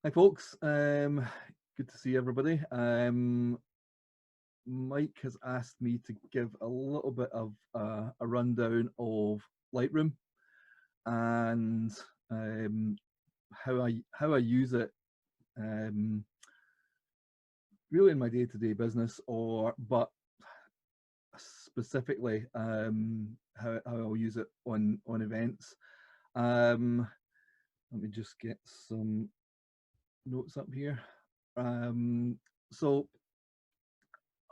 Hi folks, good to see everybody. Mike has asked me to give a little bit of a rundown of Lightroom and how I use it really in my day-to-day business, but specifically how I'll use it on events. Let me just get some notes up here. So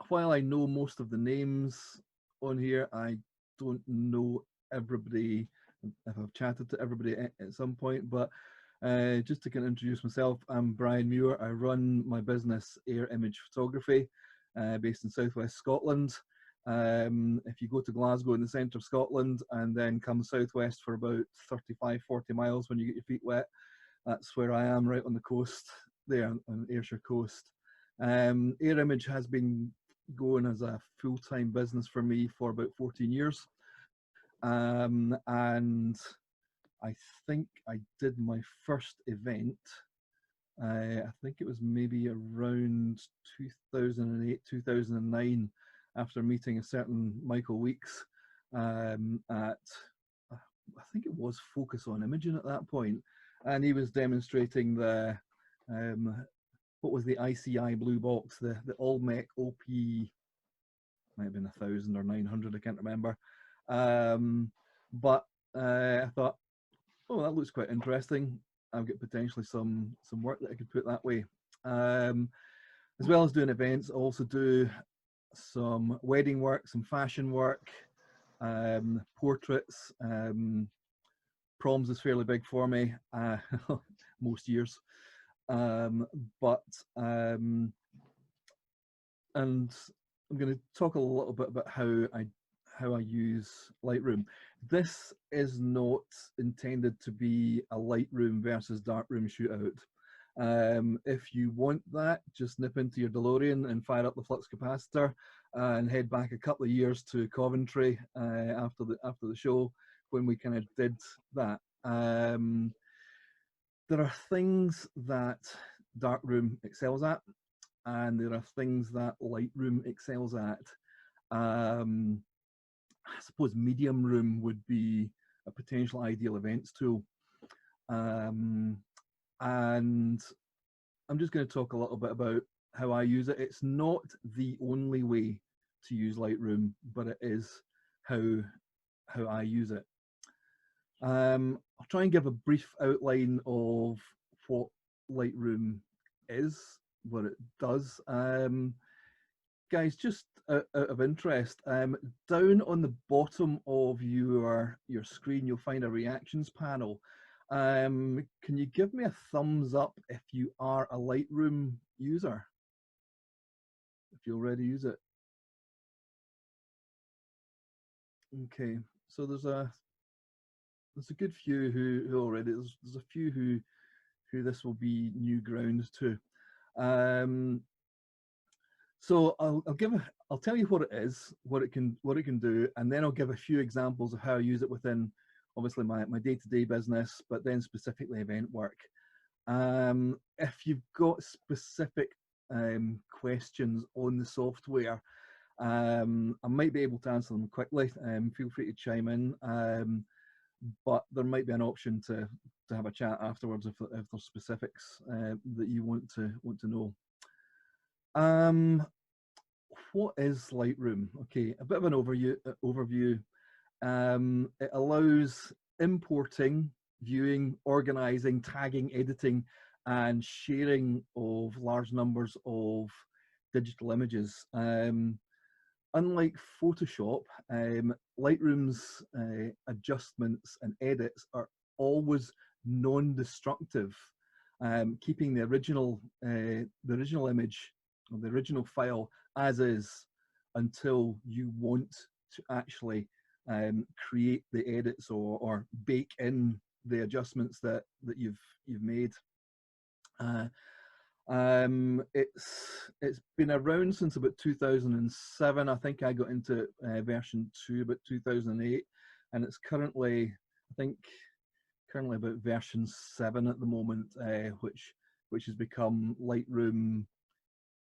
while I know most of the names on here, I don't know everybody. If I've chatted to everybody at some point, but just to kind of introduce myself, I'm Brian Muir. I run my business Air Image Photography, based in southwest Scotland. If you go to Glasgow in the centre of Scotland and then come southwest for about 35-40 miles when you get your feet wet, that's where I am, right on the coast there, on Ayrshire coast. Air Image has been going as a full-time business for me for about 14 years. And I think I did my first event, I think it was maybe around 2008, 2009, after meeting a certain Michael Weeks at, I think it was Focus on Imaging at that point, and he was demonstrating the what was the ICI blue box, the Olmec OP, might have been 1000 or 900, I can't remember. But I thought, oh, that looks quite interesting. I've got potentially some work that I could put that way. As well as doing events, I also do some wedding work, some fashion work, portraits. Proms is fairly big for me, most years. And I'm going to talk a little bit about how I use Lightroom. This is not intended to be a Lightroom versus darkroom shootout. If you want that, just nip into your DeLorean and fire up the flux capacitor and head back a couple of years to Coventry after the show when we kind of did that. There are things that darkroom excels at, and there are things that Lightroom excels at. I suppose medium room would be a potential ideal events tool. And I'm just going to talk a little bit about how I use it. It's not the only way to use Lightroom, but it is how I use it. I'll try and give a brief outline of what Lightroom is, what it does. Guys, just out of interest, down on the bottom of your screen, you'll find a reactions panel. Can you give me a thumbs up if you are a Lightroom user? If you already use it. Okay, so there's a good few who already, there's a few who this will be new ground to. So I'll tell you what it is, what it can do, and then I'll give a few examples of how I use it within, obviously, my day-to-day business, but then specifically event work. If you've got specific questions on the software, I might be able to answer them quickly. Feel free to chime in, but there might be an option to have a chat afterwards if there's specifics that you want to know. What is Lightroom? Okay, a bit of an overview. It allows importing, viewing, organizing, tagging, editing, and sharing of large numbers of digital images. Unlike Photoshop, Lightroom's adjustments and edits are always non-destructive, keeping the original image or the original file as is until you want to actually create the edits or bake in the adjustments that you've made. It's been around since about 2007. I think I got into version 2 about 2008, and it's currently, I think, about version 7 at the moment, which which has become Lightroom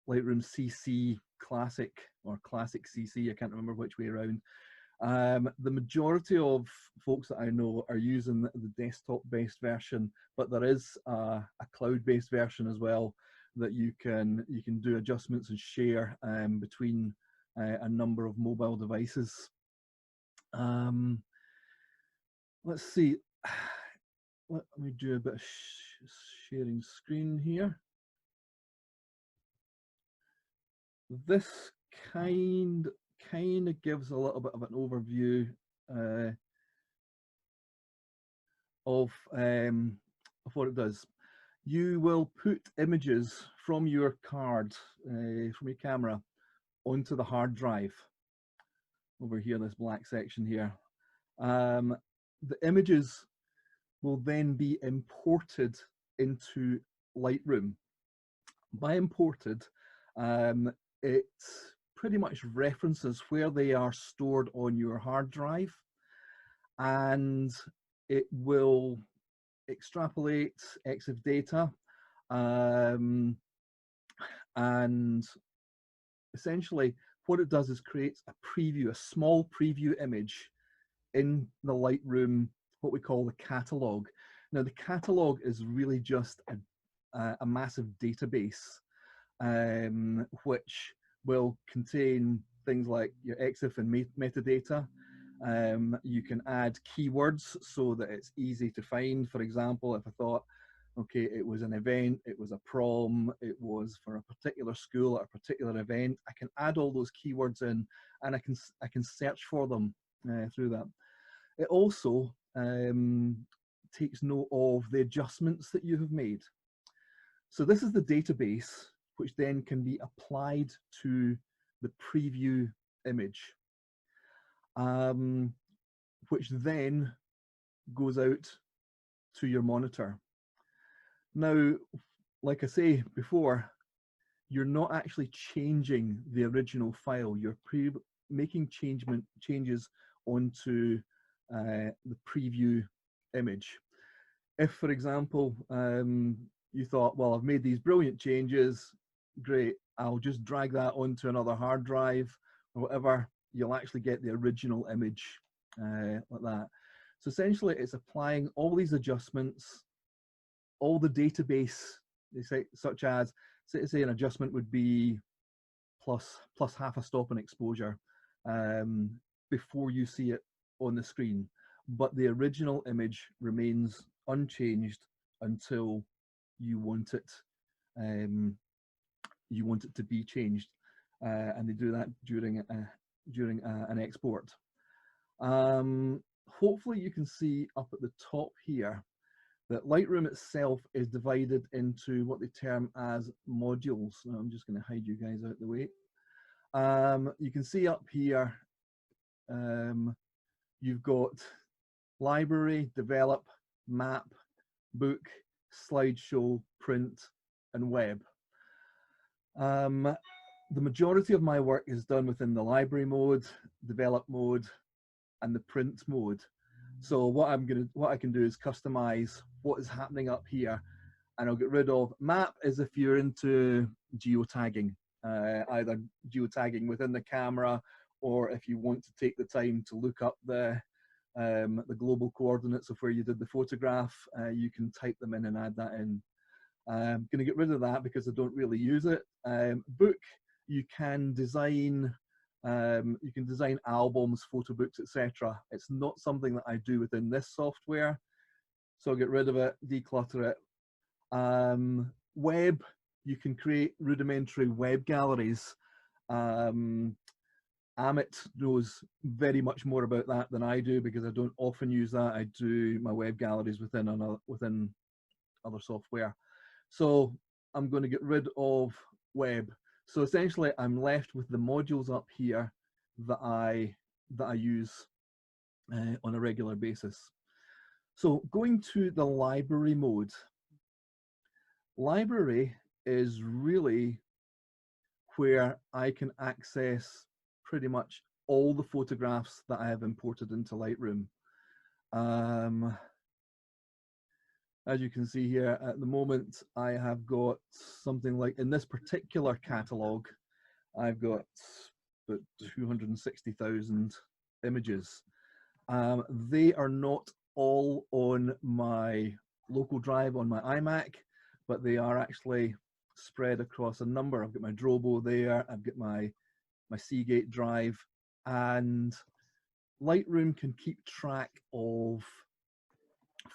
CC Classic or Classic CC. I can't remember which way around. The majority of folks that I know are using the desktop-based version, but there is a cloud-based version as well that you can do adjustments and share between a number of mobile devices. Let's see. Let me do a bit of sharing screen here. This kind of gives a little bit of an overview of what it does. You will put images from your card, from your camera, onto the hard drive. Over here, this black section here. The images will then be imported into Lightroom. By imported, it pretty much references where they are stored on your hard drive, and it will extrapolate EXIF data, and essentially what it does is creates a preview, a small preview image in the Lightroom, what we call the catalog. Now the catalog is really just a massive database which will contain things like your EXIF and metadata. You can add keywords so that it's easy to find. For example, if I thought, okay, it was an event, it was a prom, it was for a particular school at a particular event, I can add all those keywords in, and I can search for them through that. It also takes note of the adjustments that you have made. So this is the database, which then can be applied to the preview image, which then goes out to your monitor. Now, like I say before, you're not actually changing the original file. You're making changes onto the preview image. If, for example, you thought, well, I've made these brilliant changes, great, I'll just drag that onto another hard drive or whatever, you'll actually get the original image like that. So essentially, it's applying all these adjustments, all the database, such as, say an adjustment would be plus half a stop in exposure before you see it on the screen, but the original image remains unchanged until you want it to be changed, and they do that during an export. Hopefully you can see up at the top here that Lightroom itself is divided into what they term as modules. Now I'm just going to hide you guys out the way. You can see up here you've got library, develop, map, book, slideshow, print, and web. The majority of my work is done within the library mode, develop mode, and the print mode. So what I can do is customize what is happening up here, and I'll get rid of map is if you're into geotagging, either geotagging within the camera, or if you want to take the time to look up the global coordinates of where you did the photograph, you can type them in and add that in. I'm going to get rid of that because I don't really use it. Book, you can design albums, photo books, etc. It's not something that I do within this software, so I'll get rid of it, declutter it. Web, you can create rudimentary web galleries. Amit knows very much more about that than I do because I don't often use that. I do my web galleries within other software. So I'm going to get rid of web. So essentially I'm left with the modules up here that I use on a regular basis. So going to the library mode. Library is really where I can access pretty much all the photographs that I have imported into Lightroom. as you can see here, at the moment, I have got something like, in this particular catalog, I've got about 260,000 images. They are not all on my local drive on my iMac, but they are actually spread across a number. I've got my Drobo there, I've got my Seagate drive, and Lightroom can keep track of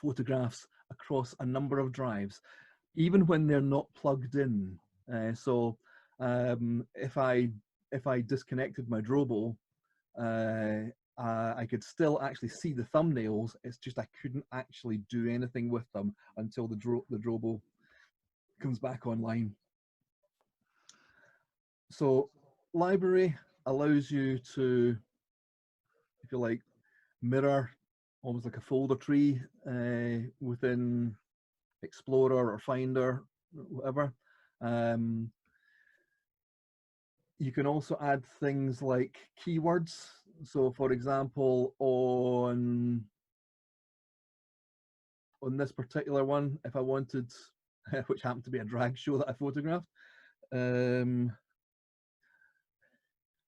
photographs across a number of drives, even when they're not plugged in. So if I disconnected my Drobo, I could still actually see the thumbnails. It's just I couldn't actually do anything with them until the Drobo comes back online. So library allows you to, if you like, mirror almost like a folder tree within Explorer or Finder, whatever. You can also add things like keywords. So for example, on this particular one, if I wanted, which happened to be a drag show that I photographed,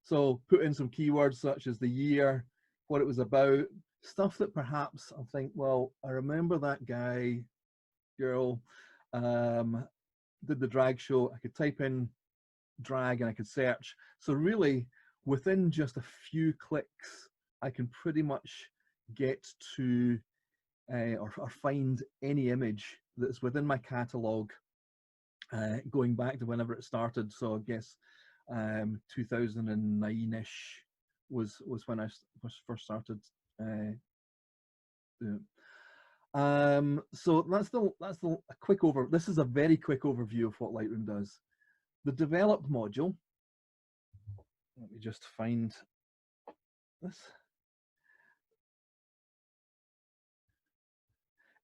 so put in some keywords such as the year, what it was about, stuff that perhaps I'll think, well, I remember that guy, girl, did the drag show. I could type in drag and I could search. So really, within just a few clicks, I can pretty much get to or find any image that's within my catalog, going back to whenever it started. So I guess 2009-ish was when I first started doing it. So that's a quick over. This is a very quick overview of what Lightroom does. The develop module. Let me just find this.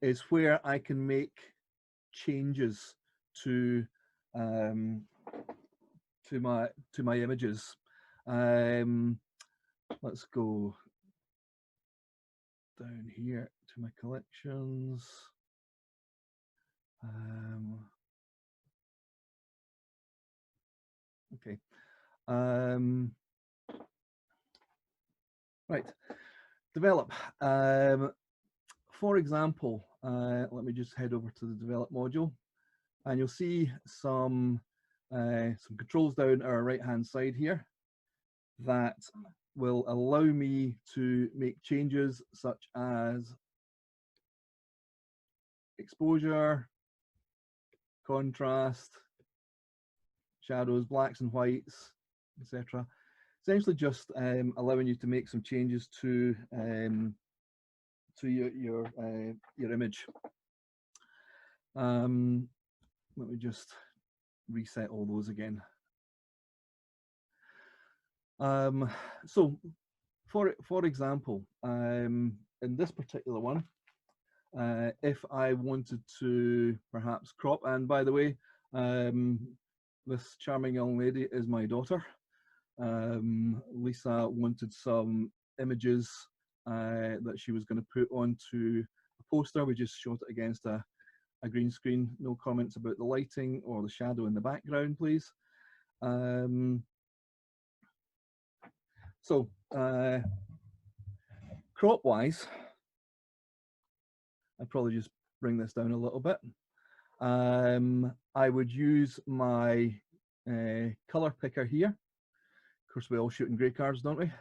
Is where I can make changes to my images. Let's go down here to my collections. Okay. Right. Develop. For example, let me just head over to the develop module, and you'll see some controls down our right hand side here that will allow me to make changes such as exposure, contrast, shadows, blacks and whites, etc. Essentially just allowing you to make some changes to your image. Let me just reset all those again. So for example, in this particular one, if I wanted to perhaps crop, and by the way, this charming young lady is my daughter. Lisa wanted some images that she was going to put onto a poster. We just shot it against a green screen. No comments about the lighting or the shadow in the background, please. So crop wise, I'd probably just bring this down a little bit. I would use my color picker here. Of course, we all shoot in grey cards, don't we?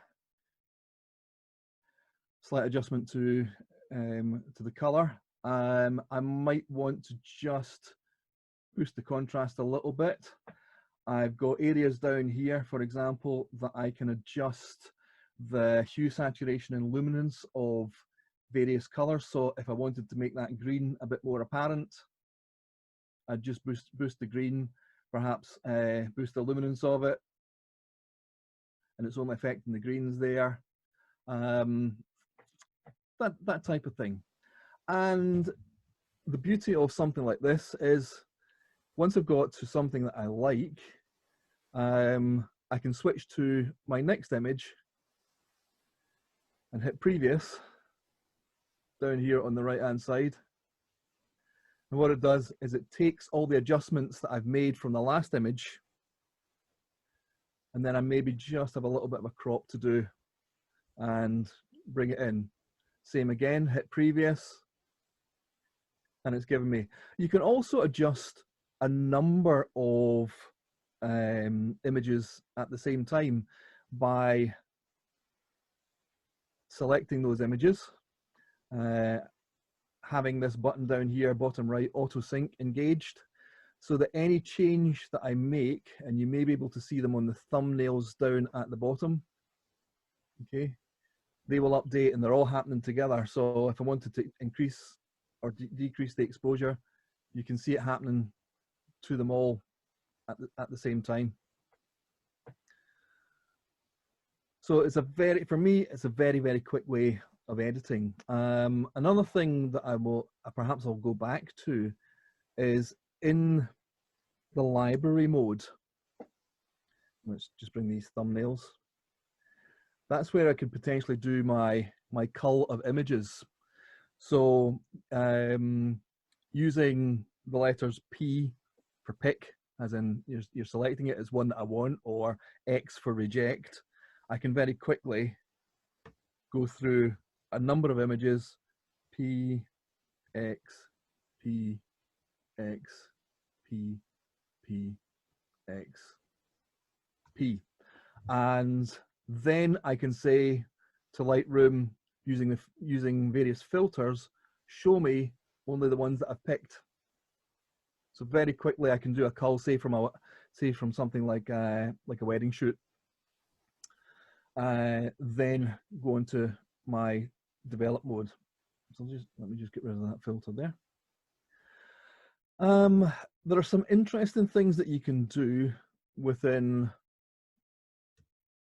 Slight adjustment to the color. I might want to just boost the contrast a little bit. I've got areas down here, for example, that I can adjust the hue, saturation, and luminance of various colors. So if I wanted to make that green a bit more apparent, I'd just boost the green, perhaps boost the luminance of it, and it's only affecting the greens there. That type of thing. And the beauty of something like this is, once I've got to something that I like, I can switch to my next image and hit previous down here on the right hand side, And what it does is it takes all the adjustments that I've made from the last image, and then I maybe just have a little bit of a crop to do and bring it in. Same again, hit previous, and it's given me. You can also adjust a number of images at the same time by selecting those images, having this button down here, bottom right, auto sync engaged, so that any change that I make, and you may be able to see them on the thumbnails down at the bottom, okay, they will update and they're all happening together. So if I wanted to increase or decrease the exposure, you can see it happening to them all at the same time. So it's a very, for me, it's a very, very quick way of editing. Another thing that I will, perhaps I'll go back to, is in the library mode. Let's just bring these thumbnails. That's where I could potentially do my cull of images. So using the letters P for pick, as in you're selecting it as one that I want, or X for reject, I can very quickly go through a number of images, P, X, P, X, P, P, X, P. And then I can say to Lightroom, using various filters, show me only the ones that I've picked. So very quickly I can do a cull, say from something like a wedding shoot. Then go into my develop mode. So let me just get rid of that filter there. There are some interesting things that you can do within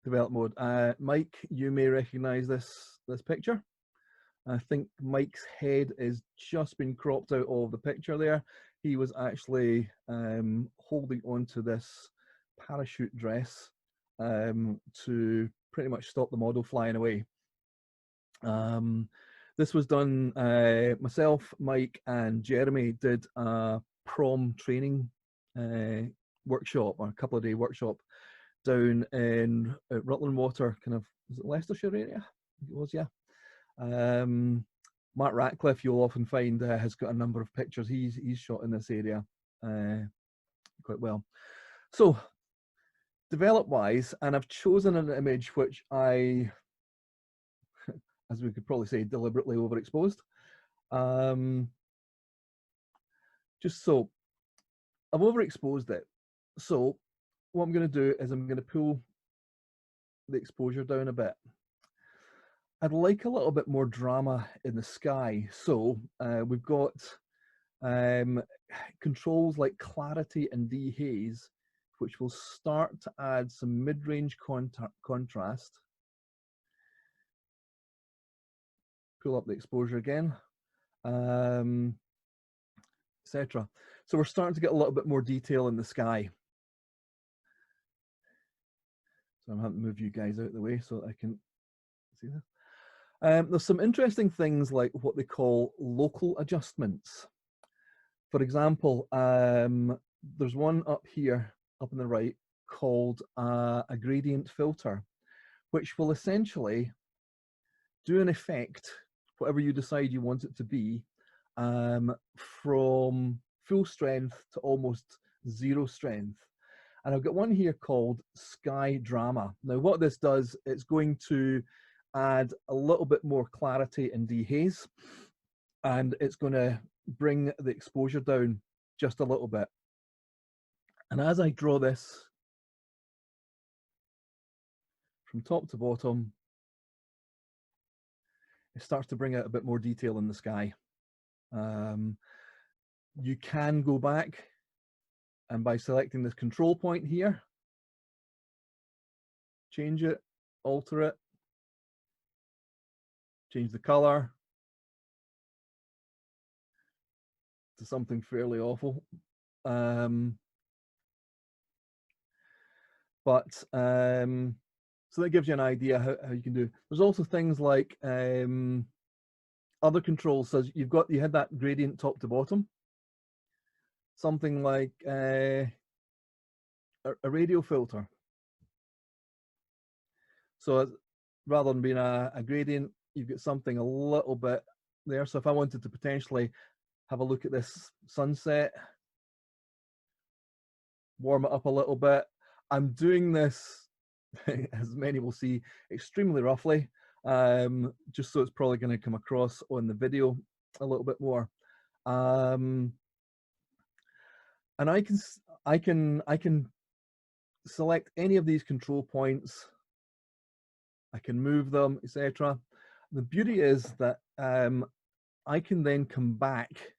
develop mode. Mike, you may recognize this picture. I think Mike's head is just been cropped out of the picture there. He was actually holding onto this parachute dress to pretty much stop the model flying away. This was done, myself, Mike, and Jeremy did a prom training workshop, or a couple of day workshop down in Rutland Water, kind of, was it Leicestershire area? It was, yeah. Mark Ratcliffe, you'll often find, has got a number of pictures he's shot in this area quite well. So develop wise, and I've chosen an image which I, as we could probably say, deliberately overexposed. Just so I've overexposed it. So what I'm going to do is I'm going to pull the exposure down a bit. I'd like a little bit more drama in the sky. So we've got controls like clarity and dehaze, which will start to add some mid-range contrast. Pull up the exposure again, etc. So we're starting to get a little bit more detail in the sky. So I'm having to move you guys out of the way so I can see this. There's some interesting things like what they call local adjustments. For example, there's one up here, up on the right, called a gradient filter, which will essentially do an effect, whatever you decide you want it to be, from full strength to almost zero strength. And I've got one here called Sky Drama. Now what this does, it's going to add a little bit more clarity and dehaze, and it's going to bring the exposure down just a little bit. And as I draw this from top to bottom, it starts to bring out a bit more detail in the sky. You can go back, and by selecting this control point here, change it, alter it, change the color to something fairly awful. So that gives you an idea how you can do. There's also things like other controls. So you had that gradient top to bottom. something like a radio filter. So rather than being a gradient, you've got something a little bit there. So if I wanted to potentially have a look at this sunset, warm it up a little bit. I'm doing this, as many will see, extremely roughly, just so it's probably going to come across on the video a little bit more. And I can select any of these control points. I can move them, etc. The beauty is that I can then come back,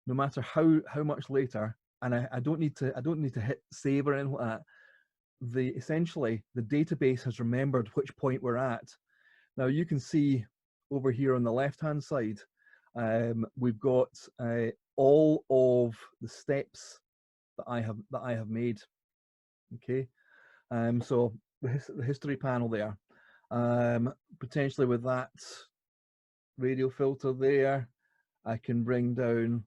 no matter how much later, and I don't need to hit save or anything like that. Essentially the database has remembered which point we're at. Now you can see over here on the left hand side, we've got all of the steps that I have made. Okay, so the history panel there, potentially with that radio filter there, I can bring down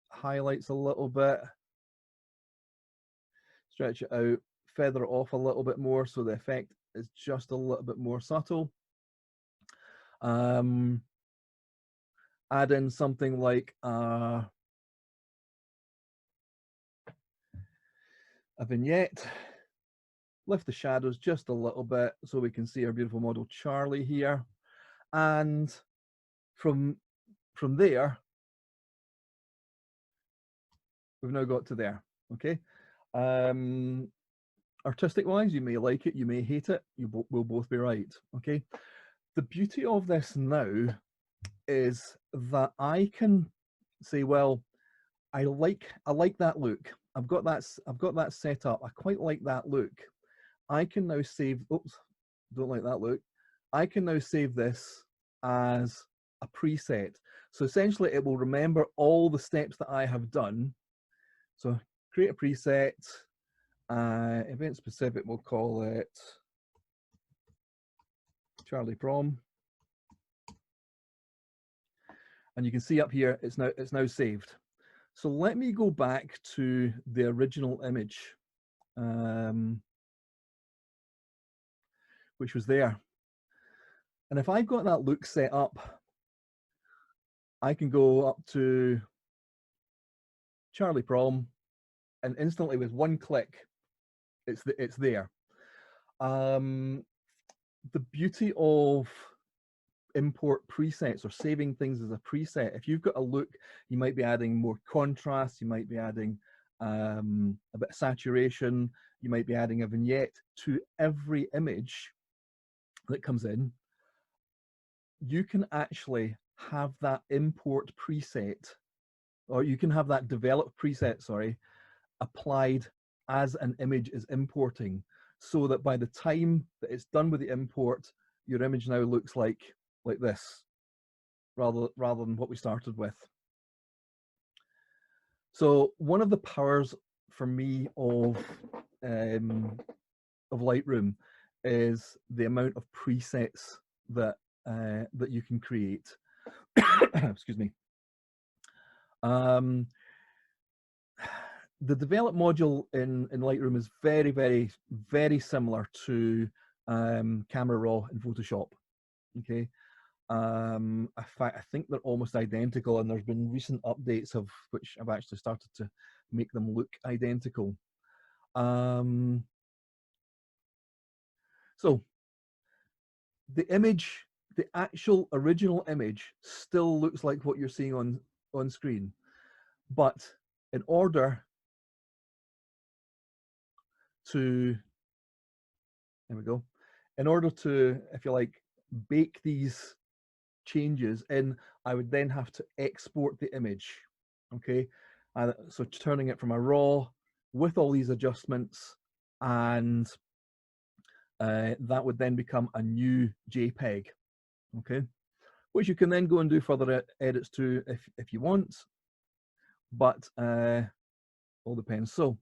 highlights a little bit, stretch it out, feather it off a little bit more so the effect is just a little bit more subtle. Add in something like a vignette, lift the shadows just a little bit so we can see our beautiful model Charlie here, and from there we've now got to there. Okay, artistic wise, you may like it, you may hate it, we'll both be right. Okay, the beauty of this now is that I can say, well, I like that look. I've got that set up. I quite like that look. I can now save. Oops, don't like that look. I can now save this as a preset. So essentially, it will remember all the steps that I have done. So create a preset. Event specific. We'll call it Charlie Prom. And you can see up here, it's now saved. So let me go back to the original image, which was there. And if I've got that look set up, I can go up to Charlie Prom, and instantly with one click, it's there. The beauty of import presets or saving things as a preset, if you've got a look, you might be adding more contrast, you might be adding a bit of saturation, you might be adding a vignette to every image that comes in. You can actually have that import preset, or you can have that developed preset, sorry, applied as an image is importing, so that by the time that it's done with the import, your image now looks like this, rather than what we started with. So one of the powers for me of Lightroom is the amount of presets that that you can create. Excuse me. The develop module in Lightroom is very, very, very similar to Camera Raw in Photoshop. Okay. In fact, I think they're almost identical, and there's been recent updates of which I've actually started to make them look identical. So the image, the actual original image, still looks like what you're seeing on screen, but in order to, there we go, in order to, if you like, bake these changes in, I would then have to export the image. Okay, so turning it from a raw with all these adjustments, and that would then become a new JPEG. Okay, which you can then go and do further edits to if you want, but all depends. So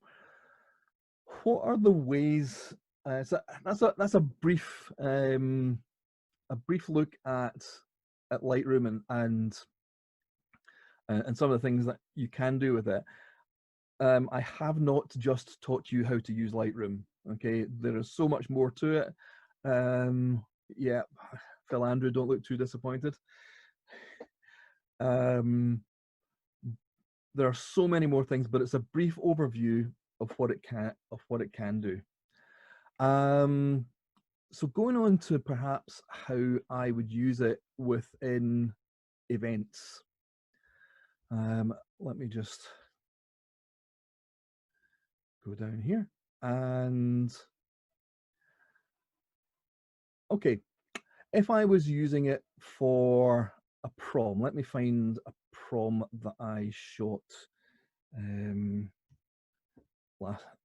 what are the ways? So that's a brief look at Lightroom and and some of the things that you can do with it. I have not just taught you how to use Lightroom. Okay, there is so much more to it. Yeah, Phil, Andrew, don't look too disappointed. There are so many more things, but it's a brief overview of what it can do. So going on to perhaps how I would use it within events. Let me just go down here and okay, if I was using it for a prom, let me find a prom that I shot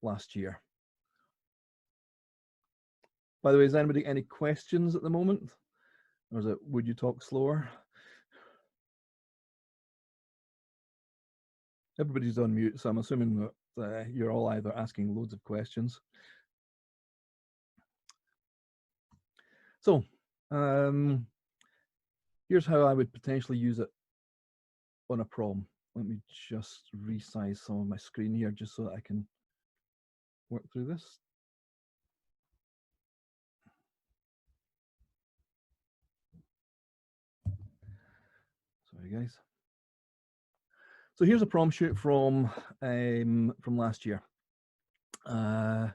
last year. By the way, is anybody any questions at the moment? Or is it, would you talk slower? Everybody's on mute, so I'm assuming that you're all either asking loads of questions. So here's how I would potentially use it on a prom. Let me just resize some of my screen here just so that I can work through this. Sorry, guys. So here's a prom shoot from last year. And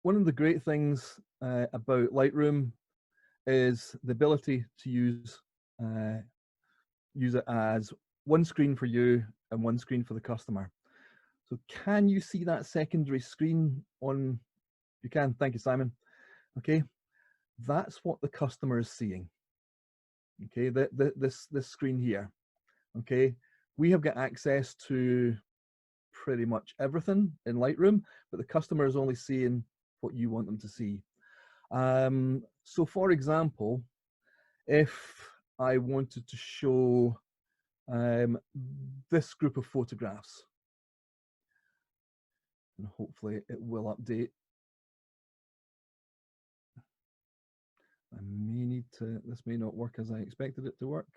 one of the great things about Lightroom is the ability to use it as one screen for you and one screen for the customer. So can you see that secondary screen on? You can, thank you, Simon. Okay, that's what the customer is seeing. Okay, this screen here. Okay, we have got access to pretty much everything in Lightroom, but the customer is only seeing what you want them to see. So for example, if I wanted to show this group of photographs, and hopefully it will update. I may need to, this may not work as I expected it to work.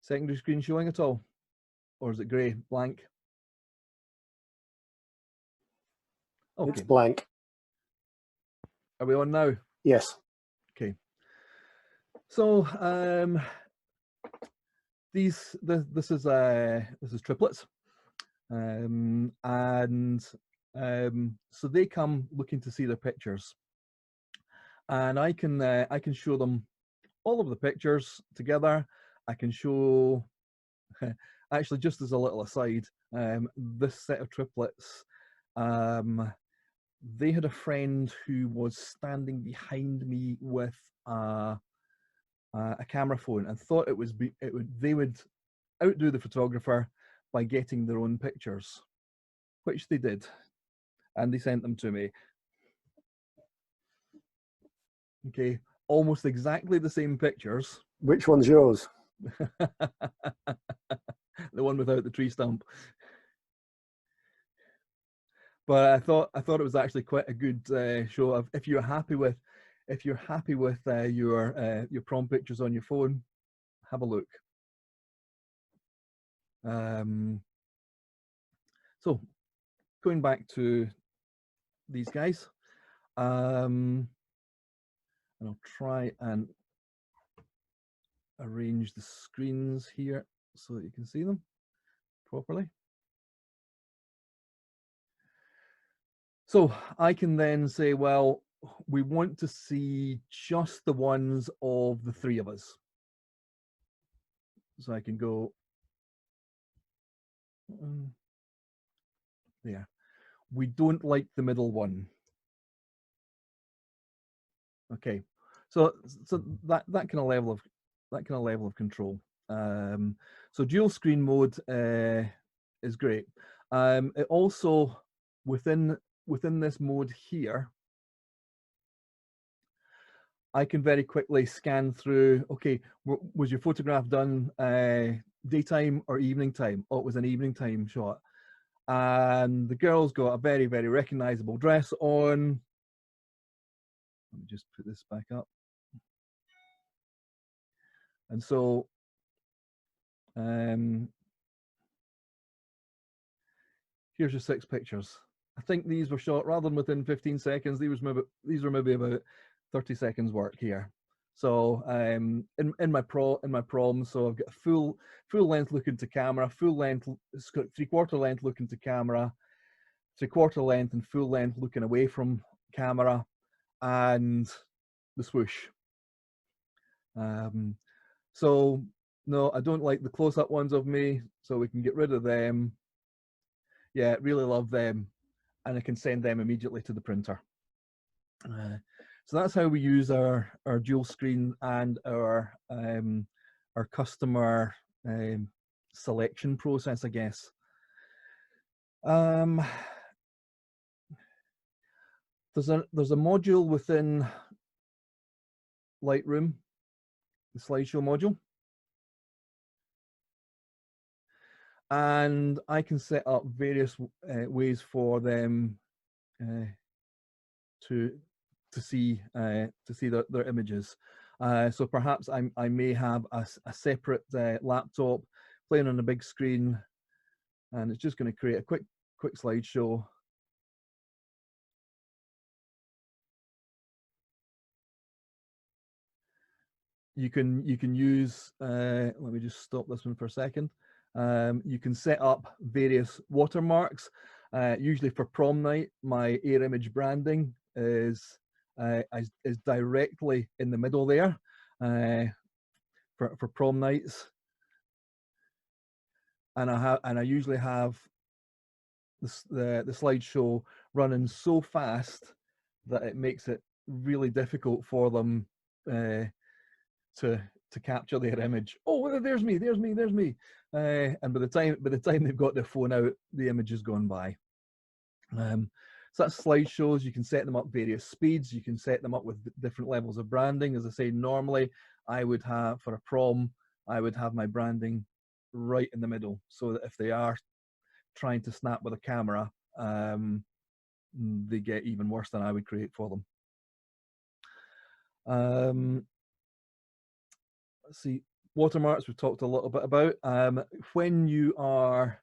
Secondary screen showing at all? Or is it grey, blank? Okay. It's blank. Are we on now? Yes. Okay. So this is triplets, and so they come looking to see their pictures, and I can show them all of the pictures together. I can show, actually, just as a little aside, this set of triplets, they had a friend who was standing behind me with a camera phone and thought they would outdo the photographer by getting their own pictures, which they did, and they sent them to me. Okay, almost exactly the same pictures. Which one's yours? The one without the tree stump. But I thought it was actually quite a good show of, if you're happy with your prom pictures on your phone, have a look. So going back to these guys, and I'll try and arrange the screens here so that you can see them properly. So I can then say, well, we want to see just the ones of the three of us. So I can go there. We don't like the middle one. Okay, so that kind of level of control. So dual screen mode is great. It also within this mode here, I can very quickly scan through. Okay, was your photograph done daytime or evening time? Oh, it was an evening time shot, and the girl's got a very, very recognizable dress on. Let me just put this back up. And so here's your 6 pictures. I think these were shot rather than within 15 seconds. These were maybe about 30 seconds work here. So in my prom, so I've got full length look into camera, full length, 3/4 length look into camera, 3/4 length and full length looking away from camera, and the swoosh. So no, I don't like the close-up ones of me, so we can get rid of them. Yeah, really love them, and I can send them immediately to the printer. So that's how we use our dual screen and our customer selection process, I guess. There's a module within Lightroom, the slideshow module, and I can set up various ways for them to see their images. So perhaps I may have a separate laptop playing on a big screen, and it's just going to create a quick slideshow. You can use, let me just stop this one for a second. You can set up various watermarks. Usually for prom night, my Air Image branding is directly in the middle there for prom nights, and I usually have the slideshow running so fast that it makes it really difficult for them to capture their image. Oh, there's me. And by the time they've got their phone out, the image has gone by. So that's slideshows. You can set them up various speeds. You can set them up with different levels of branding. As I say, normally I would have, for a prom, I would have my branding right in the middle, so that if they are trying to snap with a camera, they get even worse than I would create for them. Let's see, watermarks we've talked a little bit about. When you are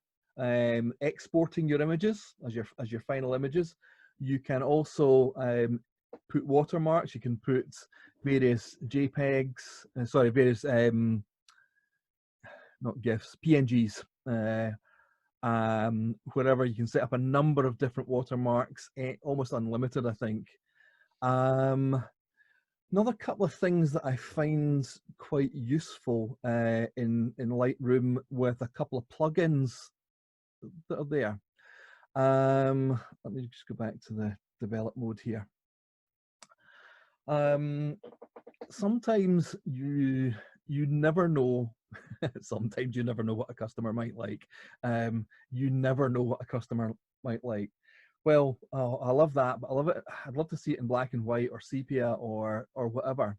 exporting your images as your final images, you can also put watermarks. You can put various JPEGs, various not GIFs, PNGs, wherever. You can set up a number of different watermarks, almost unlimited, I think. Another couple of things that I find quite useful in Lightroom with a couple of plugins that are there. Let me just go back to the develop mode here. Sometimes you never know. Sometimes you never know what a customer might like. You never know what a customer might like. Well, oh, I love that, but I love it. I'd love to see it in black and white or sepia or whatever.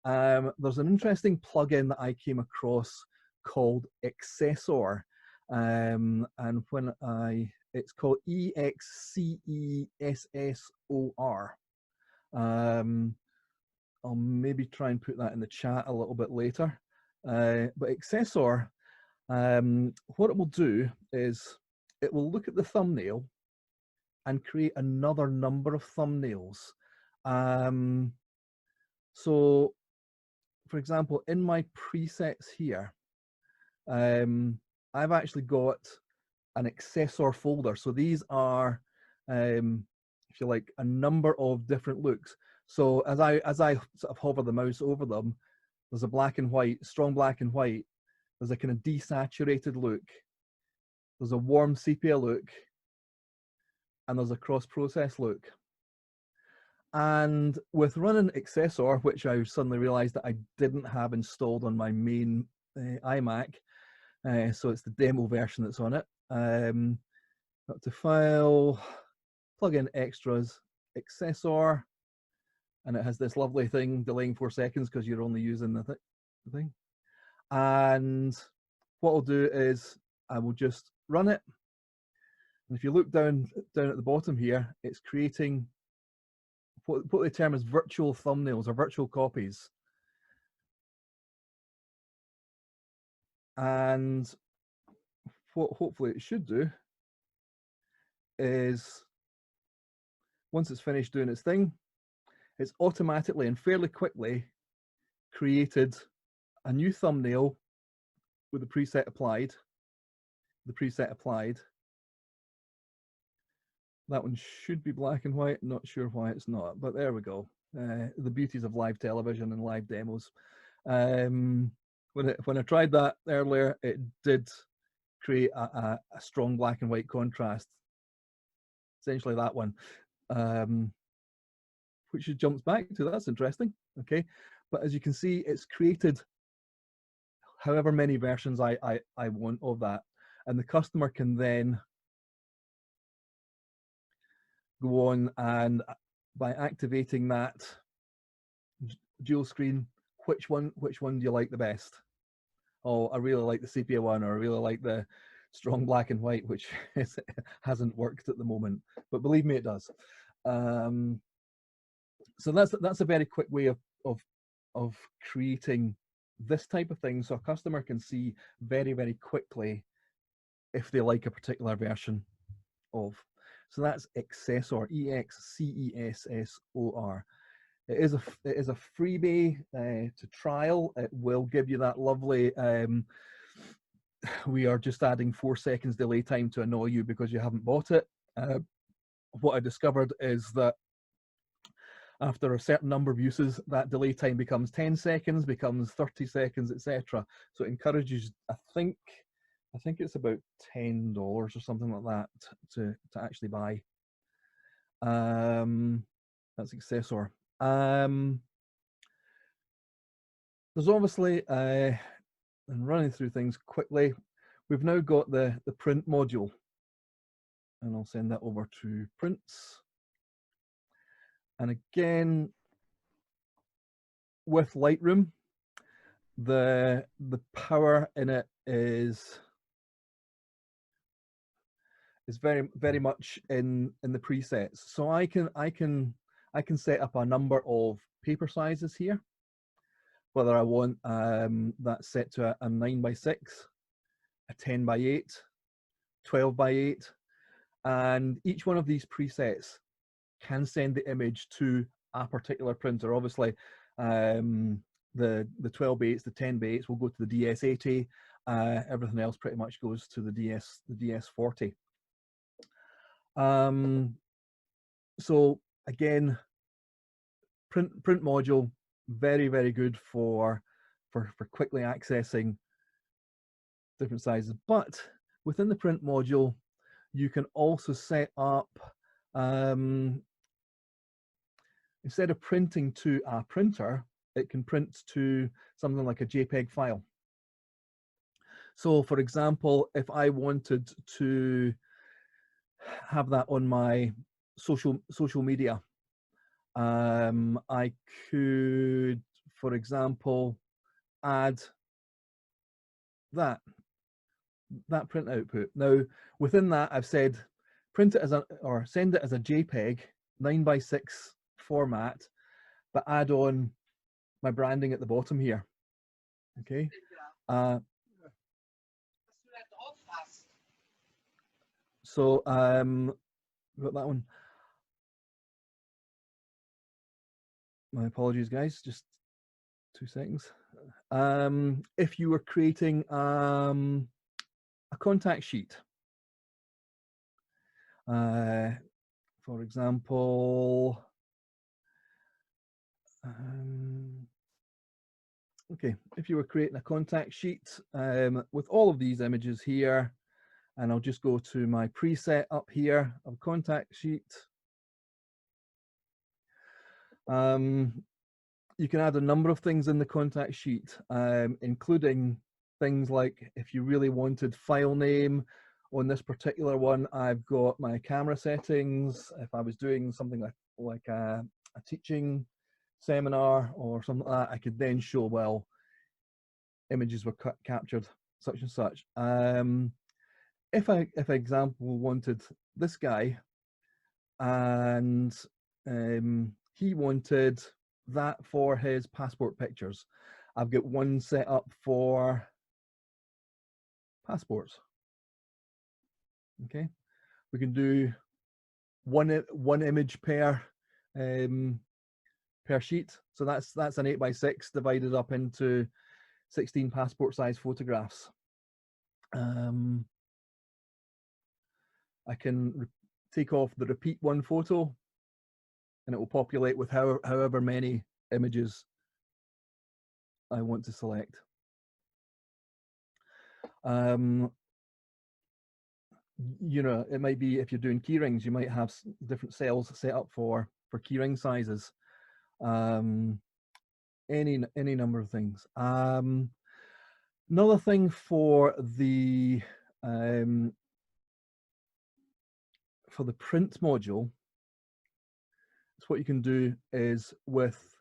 There's an interesting plugin that I came across called Excessor, and it's called EXCESSOR. I'll maybe try and put that in the chat a little bit later. But Excessor, what it will do is it will look at the thumbnail and create another number of thumbnails. So, for example, in my presets here, I've actually got an Excessor folder. So these are, if you like, a number of different looks. So as I sort of hover the mouse over them, there's a black and white, strong black and white. There's a kind of desaturated look. There's a warm sepia look. And there's a cross-process look. And with running Excessor, which I suddenly realized that I didn't have installed on my main iMac, so it's the demo version that's on it. Up to File, Plugin Extras, Excessor, and it has this lovely thing delaying 4 seconds because you're only using the thing. And what I'll do is I will just run it. And if you look down at the bottom here, it's creating what they term as virtual thumbnails or virtual copies. And what hopefully it should do is, once it's finished doing its thing, it's automatically and fairly quickly created a new thumbnail with the preset applied. That one should be black and white. Not sure why it's not, but there we go. The beauties of live television and live demos. When I tried that earlier, it did create a strong black and white contrast. Essentially that one, which it jumps back to. That's interesting. Okay, but as you can see, it's created however many versions I want of that, and the customer can then go on and, by activating that dual screen, which one do you like the best? Oh, I really like the sepia one, or I really like the strong black and white, which hasn't worked at the moment, but believe me, it does. So that's a very quick way of creating this type of thing, so a customer can see very, very quickly if they like a particular version of. So that's Excessor, Excessor. It is a freebie to trial. It will give you that lovely. We are just adding 4 seconds delay time to annoy you because you haven't bought it. What I discovered is that after a certain number of uses, that delay time becomes 10 seconds, becomes 30 seconds, etc. So it encourages, I think it's about $10 or something like that to actually buy. That's Excessor. There's obviously, and running through things quickly, we've now got the print module, and I'll send that over to prints. And again, with Lightroom, the power in it is very, very much in the presets. So I can set up a number of paper sizes here, whether I want that set to a 9:6, a 10:8, 12:8, and each one of these presets can send the image to a particular printer. Obviously, the 12:8s, the 10:8s will go to the DS80. Everything else pretty much goes to the DS40. So again, print module, very, very good for quickly accessing different sizes. But within the print module, you can also set up, instead of printing to a printer, it can print to something like a JPEG file. So for example, if I wanted to have that on my social media, I could, for example, add that print output. Now within that, I've said print it as or send it as a JPEG 9:6 format, but add on my branding at the bottom here. Okay. So got that one. My apologies, guys. Just 2 seconds. If you were creating a contact sheet, for example, okay, if you were creating a contact sheet with all of these images here, and I'll just go to my preset up here of contact sheet. You can add a number of things in the contact sheet, including things like if you really wanted file name. On this particular one, I've got my camera settings. If I was doing something like a teaching seminar or something like that, I could then show, well, images were captured such and such. If I, example, wanted this guy, and he wanted that for his passport pictures, I've got one set up for passports. Okay, we can do one image per sheet. So that's an 8x6 divided up into 16 passport size photographs. I can take off the repeat one photo and it will populate with however many images I want to select. You know, it might be if you're doing keyrings, you might have different cells set up for keyring sizes. Any number of things. Another thing for the print module, is what you can do is with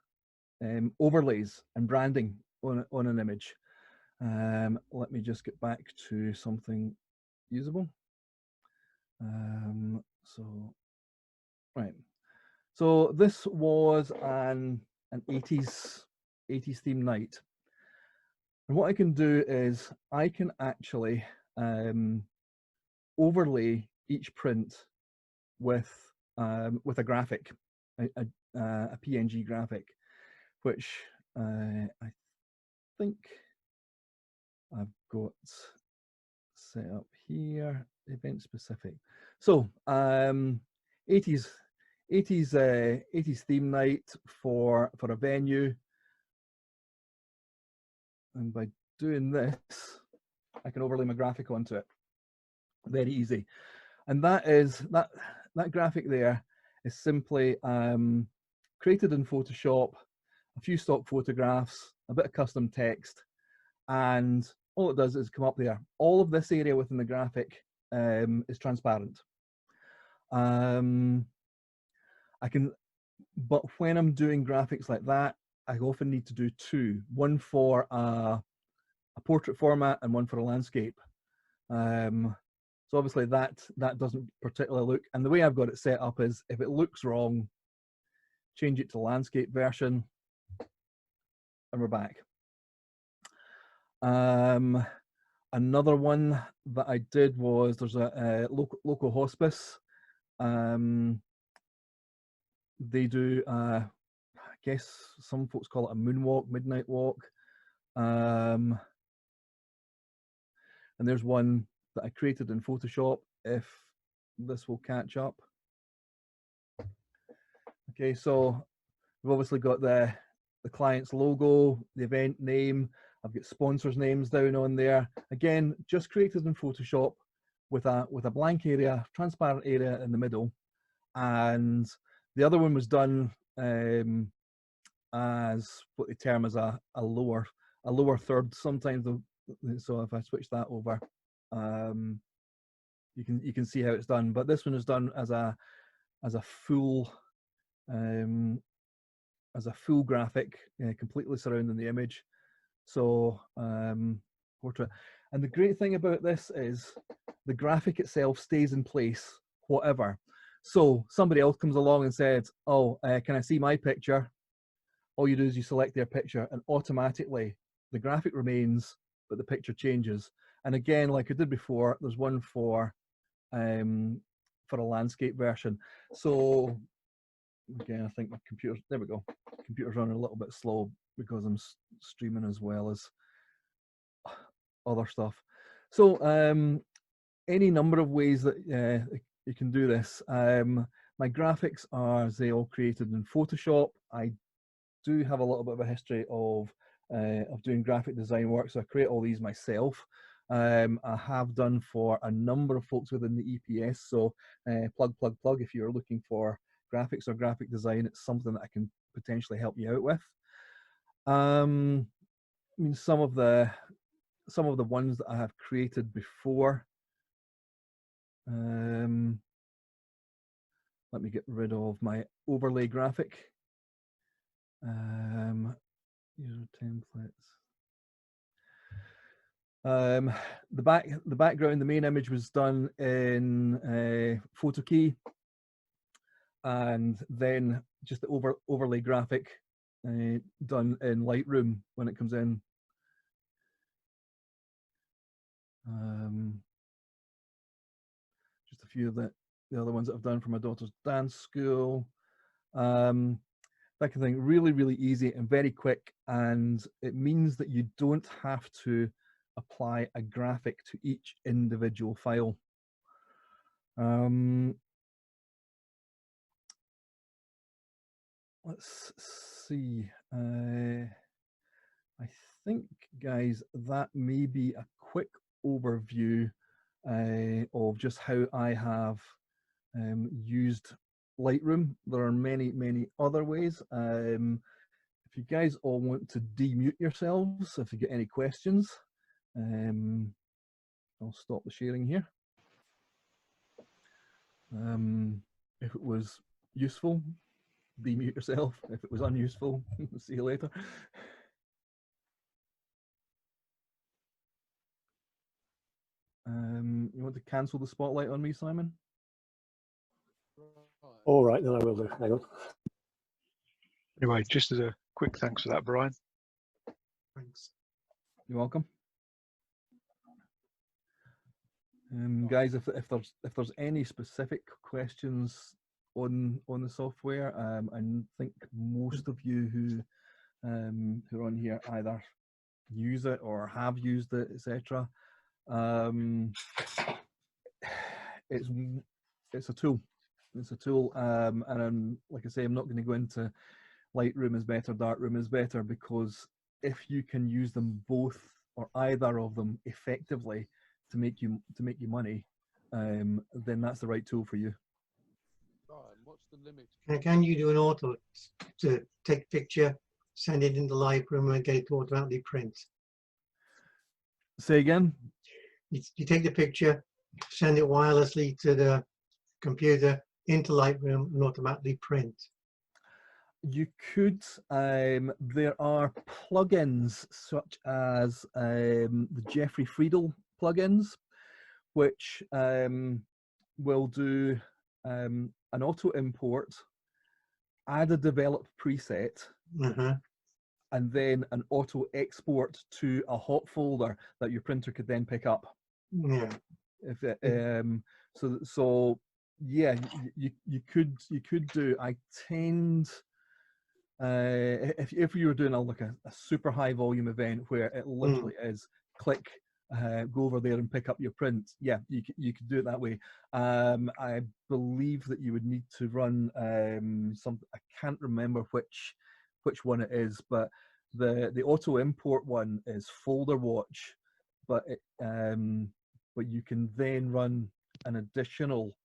overlays and branding on an image. Let me just get back to something usable. Right. So this was an 80s theme night. And what I can do is I can actually overlay each print with a graphic, a PNG graphic, which I think I've got set up here, event specific. So 80s theme night for a venue, and by doing this I can overlay my graphic onto it. Very easy. And that graphic there is simply created in Photoshop, a few stock photographs, a bit of custom text, and all it does is come up there. All of this area within the graphic is transparent. But when I'm doing graphics like that, I often need to do two, one for a portrait format and one for a landscape. So obviously that doesn't particularly look, and the way I've got it set up is if it looks wrong, change it to landscape version, and we're back. Another one that I did was there's a local hospice. They do, I guess some folks call it a moonwalk, midnight walk. And there's one that I created in Photoshop, if this will catch up. Okay, so we've obviously got the client's logo, the event name. I've got sponsors' names down on there. Again, just created in Photoshop with a blank area, transparent area in the middle. And the other one was done as what they term as a lower third. Sometimes, so if I switch that over, you can see how it's done. But this one is done as a full graphic, completely surrounding the image. So portrait. And the great thing about this is the graphic itself stays in place, whatever. So somebody else comes along and says, oh, can I see my picture? All you do is you select their picture and automatically the graphic remains, but the picture changes. And again, like I did before, there's one for a landscape version. So again, I think my computer, there we go. Computer's running a little bit slow because I'm streaming as well as other stuff. So any number of ways that you can do this. My graphics are, they all created in Photoshop. I do have a little bit of a history of doing graphic design work, so I create all these myself. I have done for a number of folks within the EPS, so plug, if you're looking for graphics or graphic design, it's something that I can potentially help you out with. I mean, some of the ones that I have created before. Let me get rid of my overlay graphic. User templates. The background, the main image was done in PhotoKey, and then just the overlay graphic done in Lightroom when it comes in. Just a few of the other ones that I've done for my daughter's dance school. That kind of thing. Really, really easy and very quick, and it means that you don't have to apply a graphic to each individual file. Let's see. I think, guys, that may be a quick overview of just how I have used Lightroom. There are many, many other ways. If you guys all want to demute yourselves, if you get any questions, I'll stop the sharing here. If it was useful, demute yourself. If it was unuseful, see you later. You want to cancel the spotlight on me, Simon? All right, then I will do. Hang on. Anyway, just as a quick thanks for that, Brian. Thanks. You're welcome. Guys, if there's any specific questions on the software, I think most of you who are on here either use it or have used it, etc. It's a tool. It's a tool, and like I say, I'm not going to go into Lightroom is better, Darkroom is better, because if you can use them both or either of them effectively to make you money, then that's the right tool for you. What's the limit? Can you do an auto to take a picture, send it into Lightroom and get it to automatically print? Say again? You take the picture, send it wirelessly to the computer into Lightroom and automatically print. You could. There are plugins such as the Jeffrey Friedel plugins, which will do an auto import, add a developed preset, and then an auto export to a hot folder that your printer could then pick up. Yeah. If it, so yeah, you could do. I tend. If you were doing like a super high volume event where it literally is click, go over there and pick up your print, yeah, you could do it that way. I believe that you would need to run something. I can't remember which one it is, but the auto import one is Folder Watch, but you can then run an additional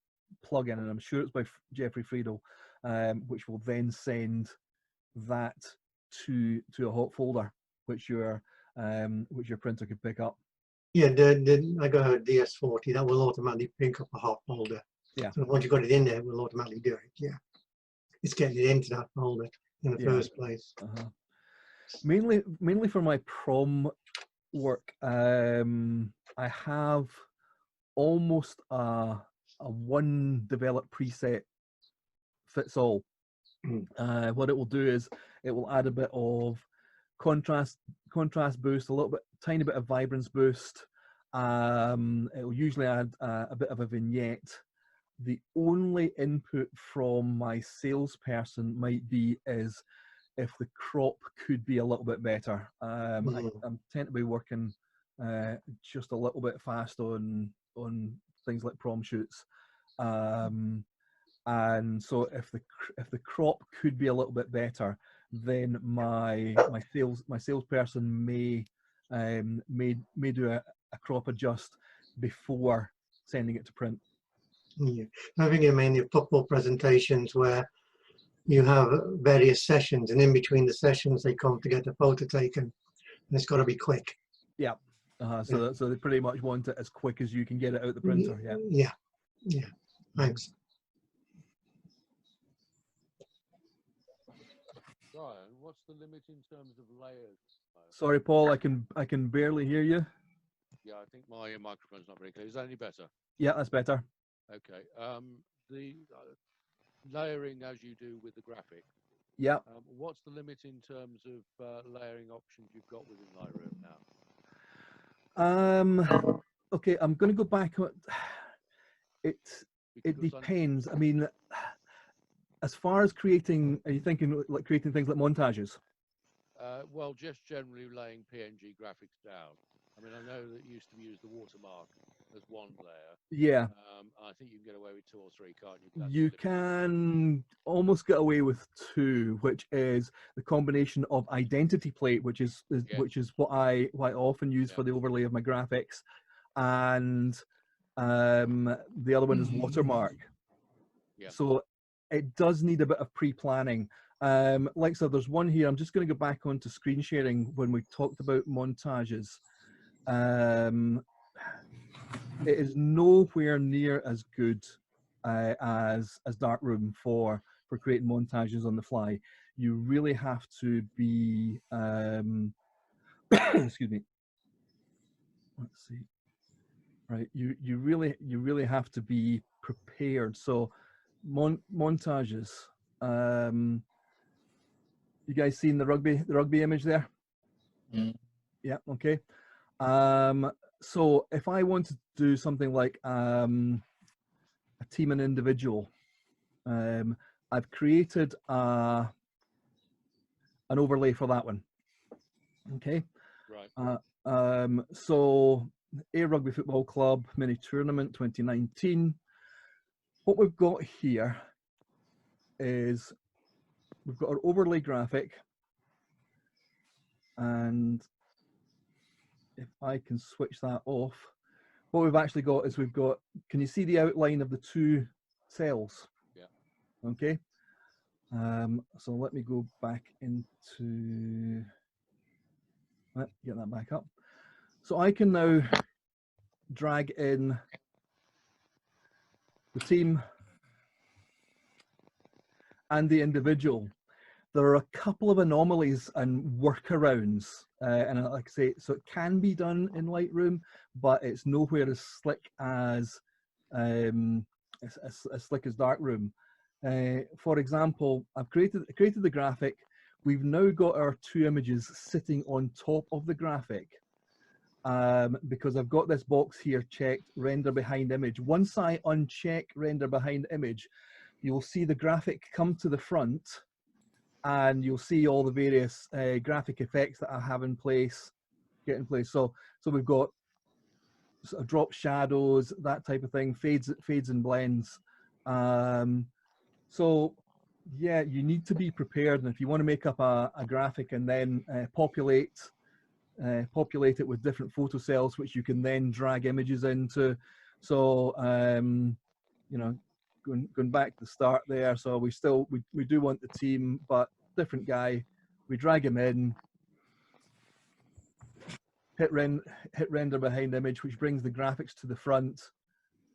plugin, and I'm sure it's by Jeffrey Friedel, which will then send that to a hot folder, which your printer could pick up. Yeah, I got a DS40 that will automatically pick up a hot folder. Yeah. So once you got it in there, it will automatically do it. Yeah. It's getting it into that folder in the first place. Mainly for my prom work, I have almost a one developed preset fits all. What it will do is it will add a bit of contrast boost, a little bit, tiny bit of vibrance boost. It will usually add a bit of a vignette. The only input from my salesperson might be is if the crop could be a little bit better. I tend to be working just a little bit fast on things like prom shoots. And so if the crop could be a little bit better, then my salesperson may do a crop adjust before sending it to print. Yeah. I think in mainly football presentations where you have various sessions, and in between the sessions they come to get a photo taken, and it's got to be quick. Yeah. So they pretty much want it as quick as you can get it out the printer. Yeah. Thanks. Brian, what's the limit in terms of layers? Sorry, Paul, I can barely hear you. Yeah, I think my microphone's not very clear. Is that any better? Yeah, that's better. Okay. The layering as you do with the graphic. Yeah. What's the limit in terms of layering options you've got within Lightroom now? okay, I'm going to go back. It Because depends. I mean, as far as creating, are you thinking like creating things like montages? well, just generally laying PNG graphics down. I mean, I know that you used to use the watermark as one layer. Yeah, I think you can get away with 2 or 3, can't you? That's you can almost get away with 2, which is the combination of identity plate, which is which is what I often use for the overlay of my graphics, and the other one is watermark. Yeah. So it does need a bit of pre-planning. Like I said, there's one here. I'm just going to go back onto screen sharing when we talked about montages. It is nowhere near as good as Darkroom for creating montages on the fly. You really have to be excuse me. Let's see. Right, you really have to be prepared. So montages. You guys seen the rugby image there? Yeah. Okay. So if I want to do something like a team and individual, I've created an overlay for that one. Okay. Right. So a rugby football club mini tournament 2019. What we've got here is we've got our overlay graphic, and if I can switch that off, what we've actually got is we've got, can you see the outline of the 2 cells? Yeah. Okay. So let me go back into, get that back up. So I can now drag in the team and the individual. There are a couple of anomalies and workarounds, and like I say, so it can be done in Lightroom, but it's nowhere as slick as slick as Darkroom. For example, I've created the graphic. We've now got our 2 images sitting on top of the graphic because I've got this box here checked, render behind image. Once I uncheck render behind image, you'll see the graphic come to the front, and you'll see all the various graphic effects that I have in place, get in place. So we've got sort of drop shadows, that type of thing, fades and blends. So yeah, you need to be prepared, and if you want to make up a graphic and then populate it with different photo cells, which you can then drag images into. So you know, going back to the start there, so we do want the team, but different guy. We drag him in, hit render behind image, which brings the graphics to the front,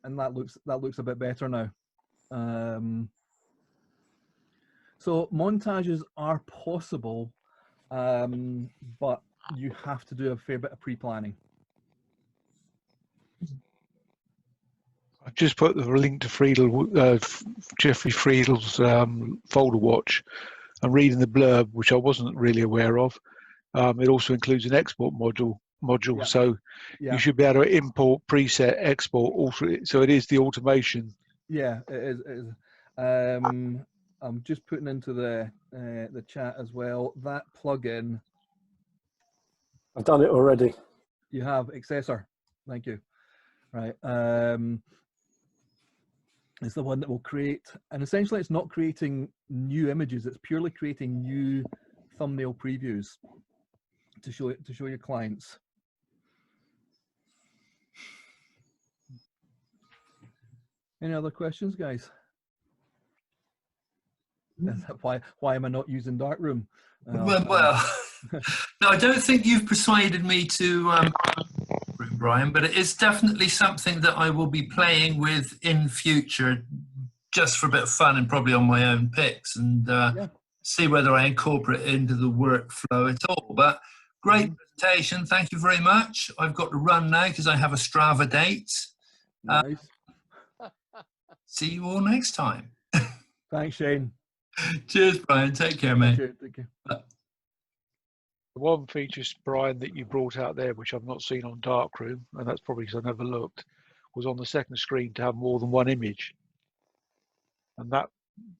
and that looks a bit better now. So montages are possible, but you have to do a fair bit of pre-planning. I've just put the link to Jeffrey Friedel's folder watch. I'm reading the blurb, which I wasn't really aware of. It also includes an export module, Yeah. so Yeah. you should be able to import, preset, export. Also, so it is the automation. Yeah, it is. I'm just putting into the chat as well that plugin. I've done it already. You have Accessor. Thank you. Right. It's the one that will create, and essentially it's not creating new images, it's purely creating new thumbnail previews to show your clients. Any other questions, guys? Why am I not using Darkroom? Well, no, I don't think you've persuaded me to Brian, but it is definitely something that I will be playing with in future, just for a bit of fun and probably on my own picks, and see whether I incorporate it into the workflow at all. But great presentation. Thank you very much. I've got to run now because I have a Strava date. Nice. See you all next time. Thanks, Shane. Cheers, Brian. Take care, mate. Take care. Bye. one feature, Brian, that you brought out there, which I've not seen on Darkroom, and that's probably because I never looked, was on the second screen to have more than one image. And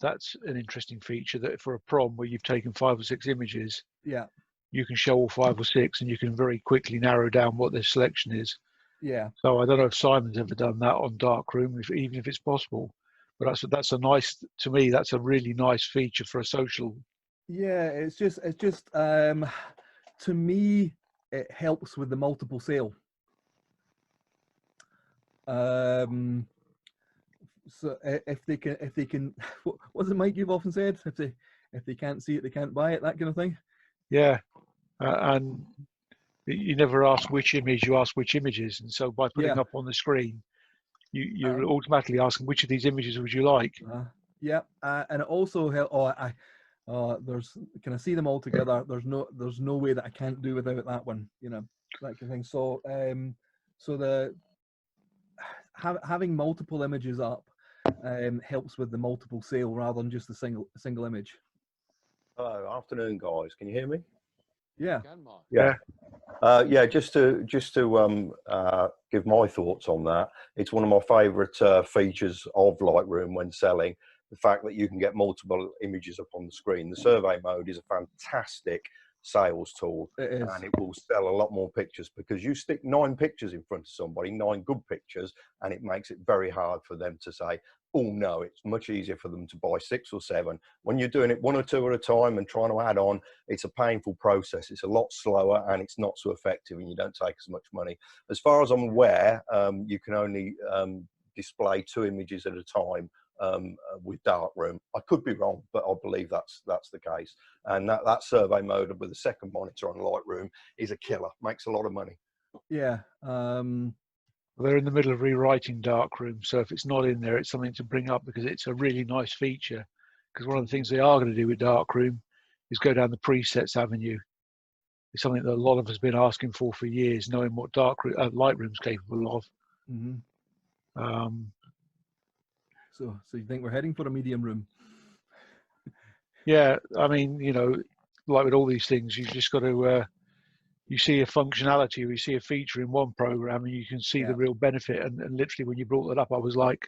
that's an interesting feature, that for a prom where you've taken 5 or 6 images, Yeah. you can show all 5 or 6 and you can very quickly narrow down what their selection is. Yeah. So I don't know if Simon's ever done that on Darkroom, even if it's possible. But that's a nice, to me, that's a really nice feature for a social. Yeah, it's just to me it helps with the multiple sale. So if they can what's it, Mike, you've often said, if they can't see it, they can't buy it, that kind of thing. Yeah, and you never ask which image, you ask which images, and so by putting Yeah. up on the screen, you're automatically asking which of these images would you like. Yeah, and it also helps. There's, can I see them all together? There's no way that I can't do without that one, you know, that kind of thing. So so the having multiple images up helps with the multiple sale rather than just a single image. Hello, afternoon, guys. Can you hear me? Yeah. Can, Mark? Yeah. Yeah, just to give my thoughts on that, it's one of my favourite features of Lightroom when selling, the fact that you can get multiple images up on the screen. The survey mode is a fantastic sales tool, It is. and it will sell a lot more pictures, because you stick 9 pictures in front of somebody, 9 good pictures, and it makes it very hard for them to say, oh no. It's much easier for them to buy 6 or 7. When you're doing it 1 or 2 at a time and trying to add on, it's a painful process. It's a lot slower and it's not so effective, and you don't take as much money. As far as I'm aware, you can only display 2 images at a time with Darkroom. I could be wrong, but I believe that's the case. And that survey mode with the second monitor on Lightroom is a killer. Makes a lot of money. Yeah. They're in the middle of rewriting Darkroom, so if it's not in there, it's something to bring up, because it's a really nice feature. Because one of the things they are going to do with Darkroom is go down the presets avenue. It's something that a lot of us have been asking for years, knowing what Lightroom's capable of. Mm-hmm. So you think we're heading for a medium room? Yeah, I mean, you know, like with all these things, you've just got to, you see a functionality or you see a feature in one program and you can see the real benefit. And literally when you brought that up, I was like,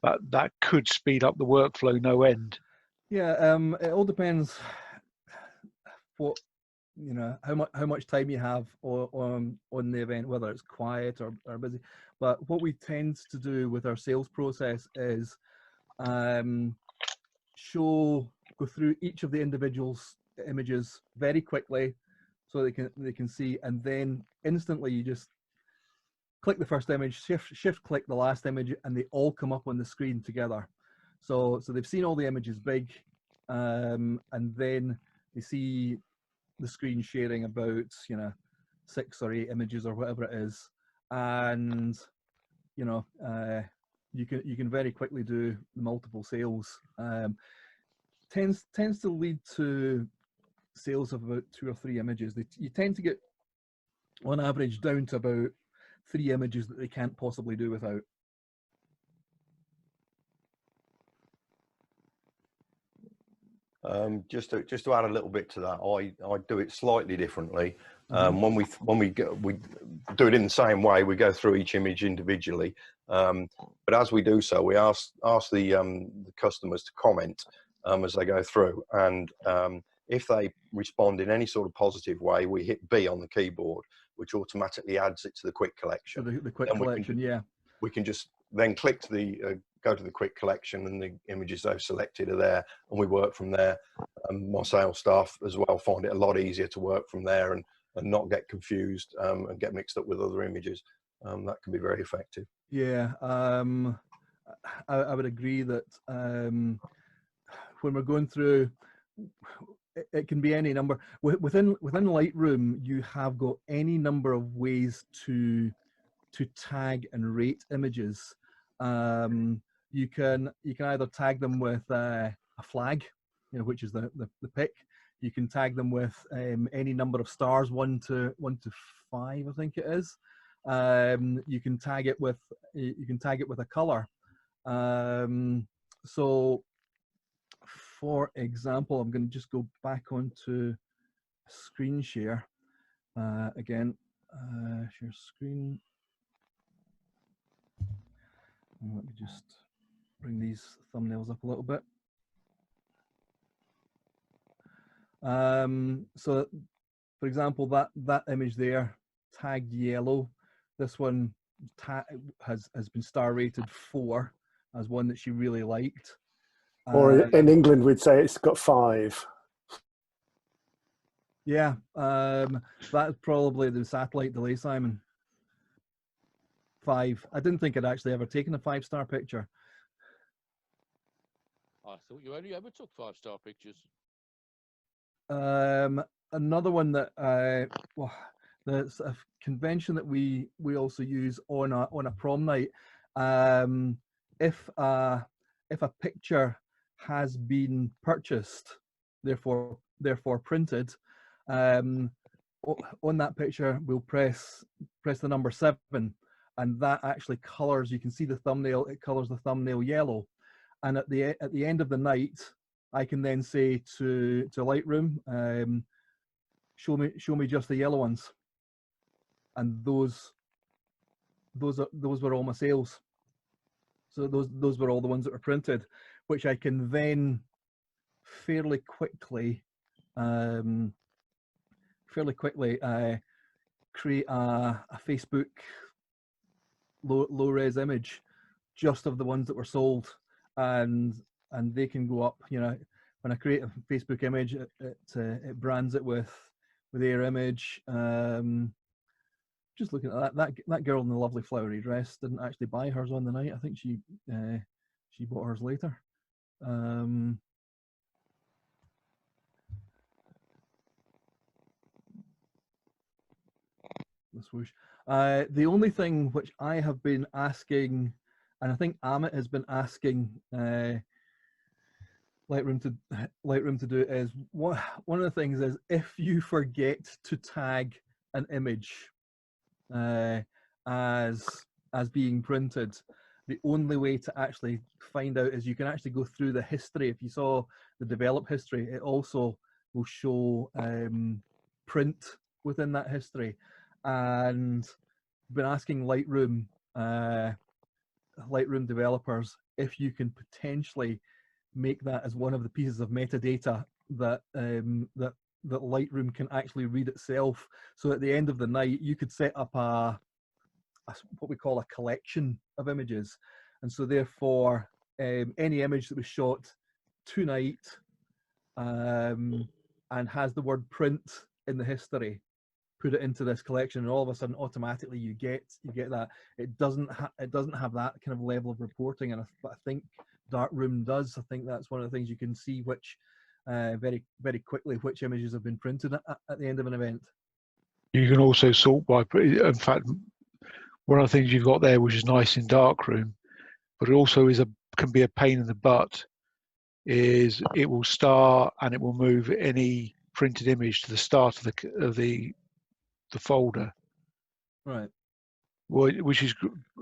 that could speed up the workflow no end. Yeah, it all depends what, you know, how much time you have on the event, whether it's quiet or busy. But what we tend to do with our sales process is go through each of the individuals' images very quickly, so they can see, and then instantly you just click the first image, shift click the last image, and they all come up on the screen together. So they've seen all the images big, and then they see the screen sharing about, you know, 6 or 8 images or whatever it is, and you know, you can very quickly do multiple sales. Tends to lead to sales of about 2 or 3 images. You tend to get, on average, down to about 3 images that they can't possibly do without. Just to add a little bit to that, I do it slightly differently. When we do it in the same way, we go through each image individually. But as we do so, we ask the customers to comment as they go through, and if they respond in any sort of positive way, we hit B on the keyboard, which automatically adds it to the quick collection. So the quick collection, yeah. We can just then click to the go to the quick collection, and the images they've selected are there, and we work from there. My sales staff as well find it a lot easier to work from there and not get confused and get mixed up with other images. That can be very effective. Yeah, I would agree that when we're going through, it can be any number. Within Lightroom, you have got any number of ways to tag and rate images. You can either tag them with a flag, you know, which is the pick. You can tag them with any number of stars, 1 to 5, I think it is. You can tag it with a color. So, for example, I'm going to just go back onto screen share. Again, share screen. And let me just bring these thumbnails up a little bit. So, for example, that image there, tagged yellow. This one has been star rated 4 as one that she really liked. Or in England, we'd say it's got 5. Yeah, that's probably the satellite delay, Simon. 5. I didn't think I'd actually ever taken a 5-star picture. I thought you only ever took 5-star pictures. Another one that well, that's a convention that we also use on a prom night. If a picture has been purchased, therefore printed, on that picture we'll press the number 7, and that actually colors. You can see the thumbnail. It colors the thumbnail yellow, and at the end of the night, I can then say to Lightroom, show me just the yellow ones, and those were all my sales. So those were all the ones that were printed, which I can then fairly quickly create a Facebook low res image just of the ones that were sold, and they can go up. You know, when I create a Facebook image, it brands it with their image. Just looking at that girl in the lovely flowery dress didn't actually buy hers on the night. I think she bought hers later. The swoosh. The only thing which I have been asking, and I think Amit has been asking Lightroom to do, is one of the things is if you forget to tag an image as being printed, the only way to actually find out is you can actually go through the history. If you saw the develop history, it also will show print within that history. And I've been asking Lightroom developers if you can potentially make that as one of the pieces of metadata that that Lightroom can actually read itself. So at the end of the night, you could set up a what we call a collection of images, and so therefore any image that was shot tonight and has the word print in the history, put it into this collection, and all of a sudden automatically you get that. It doesn't have that kind of level of reporting, and I think Darkroom does. I think that's one of the things you can see which very quickly which images have been printed at the end of an event. You can also sort by, in fact, one of the things you've got there, which is nice in Darkroom, but it also can be a pain in the butt, is it will start and it will move any printed image to the start of the folder. Right. Which is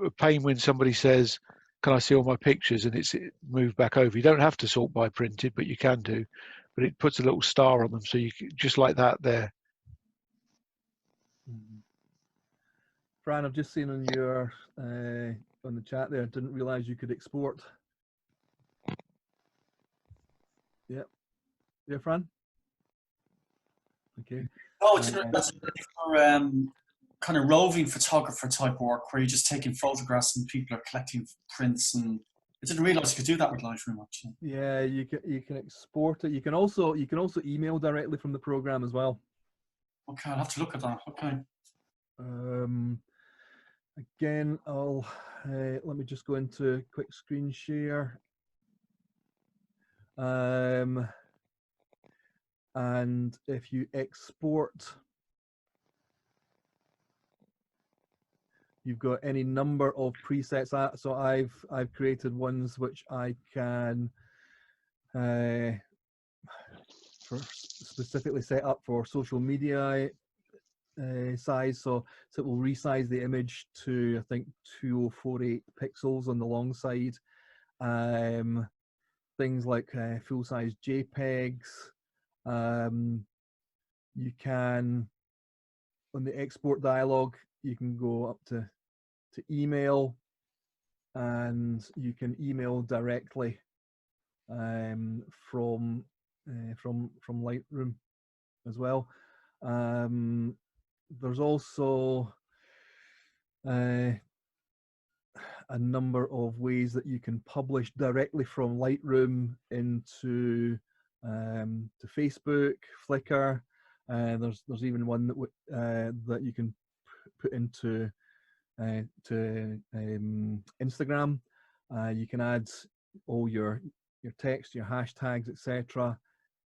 a pain when somebody says, "Can I see all my pictures?" and it's moved back over. You don't have to sort by printed, but you can do. But it puts a little star on them, so you just like that there. Fran, I've just seen on your on the chat there. Didn't realize you could export. Yeah, yeah, Fran. Okay. Oh, it's that's for kind of roving photographer type work, where you're just taking photographs and people are collecting prints. And I didn't realize you could do that with Lightroom, actually. Yeah, you can export it. You can also email directly from the program as well. Okay, I'll have to look at that. Okay. Again, I'll let me just go into quick screen share. And if you export, you've got any number of presets. So I've created ones which I can specifically set up for social media size. So it will resize the image to, I think, 2048 pixels on the long side. Things like full size JPEGs. You can, on the export dialog, you can go up to email, and you can email directly from Lightroom as well. There's also a number of ways that you can publish directly from Lightroom into to Facebook, Flickr. There's even one that you can put into to Instagram. You can add all your text, your hashtags, etc.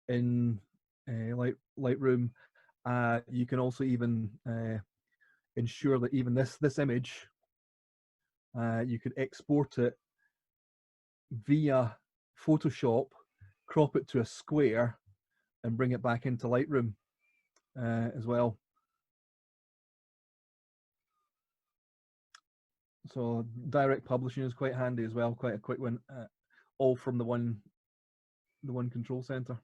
in Lightroom. You can also even ensure that even this image, you could export it via Photoshop, crop it to a square, and bring it back into Lightroom as well. So direct publishing is quite handy as well, quite a quick one, all from the one control center.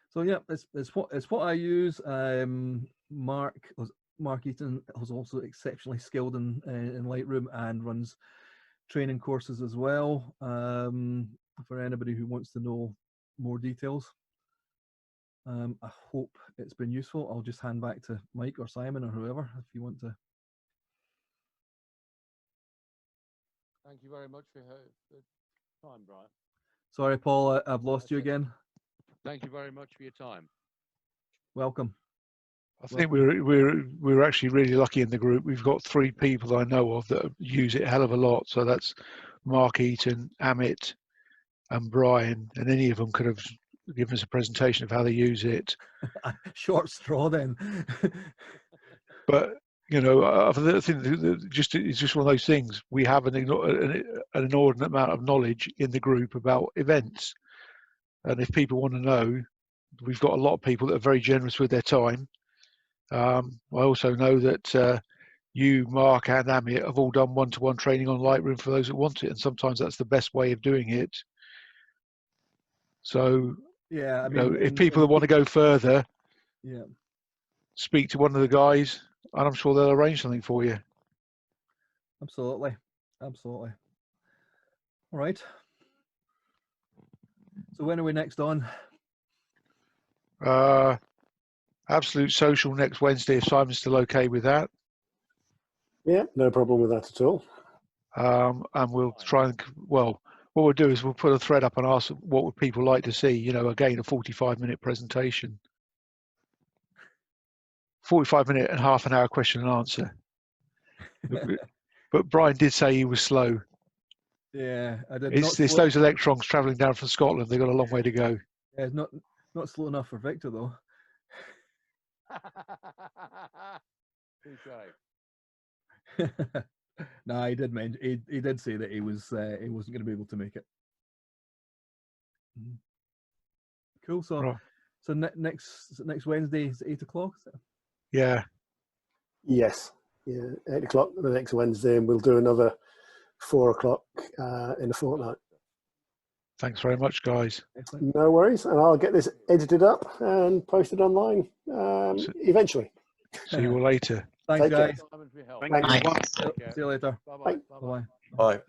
So yeah, it's what I use. Mark Eaton is also exceptionally skilled in Lightroom and runs training courses as well. For anybody who wants to know more details. I hope it's been useful. I'll just hand back to Mike or Simon or whoever if you want to. Thank you very much for your time, Brian. Sorry, Paul, I've lost you again. Thank you very much for your time. Welcome. I think we're actually really lucky in the group. We've got 3 people I know of that use it a hell of a lot. So that's Mark Eaton, Amit, and Brian, and any of them could have given us a presentation of how they use it. Short straw then. But you know, I think it's just one of those things. We have an inordinate amount of knowledge in the group about events, and if people want to know, we've got a lot of people that are very generous with their time. I also know that you, Mark, and Amit have all done one-to-one training on Lightroom for those that want it, and sometimes that's the best way of doing it. So, yeah, I mean, you know, if people that want to go further, yeah, speak to one of the guys, and I'm sure they'll arrange something for you. Absolutely, absolutely. All right. So when are we next on? Absolute Social next Wednesday, if Simon's still okay with that. Yeah, no problem with that at all. And we'll try and, well, what we'll do is we'll put a thread up and ask what would people like to see. You know, again, a 45-minute presentation. 45-minute and half an hour question and answer. But Brian did say he was slow. Yeah, I did. It's those electrons travelling down from Scotland. They've got a long way to go. Yeah, not slow enough for Victor though. No, he did mention. He did say that he wasn't going to be able to make it. Cool. So Right. So next Wednesday is 8 o'clock. Yeah. Yes. Yeah, 8 o'clock the next Wednesday, and we'll do another 4 o'clock in a fortnight. Thanks very much, guys. Excellent. No worries, and I'll get this edited up and posted online eventually. See you all later. Thanks, Take care. guys. Simon, for your help. Thanks. Take care. See you later. Bye-bye. Bye. Bye-bye. Bye.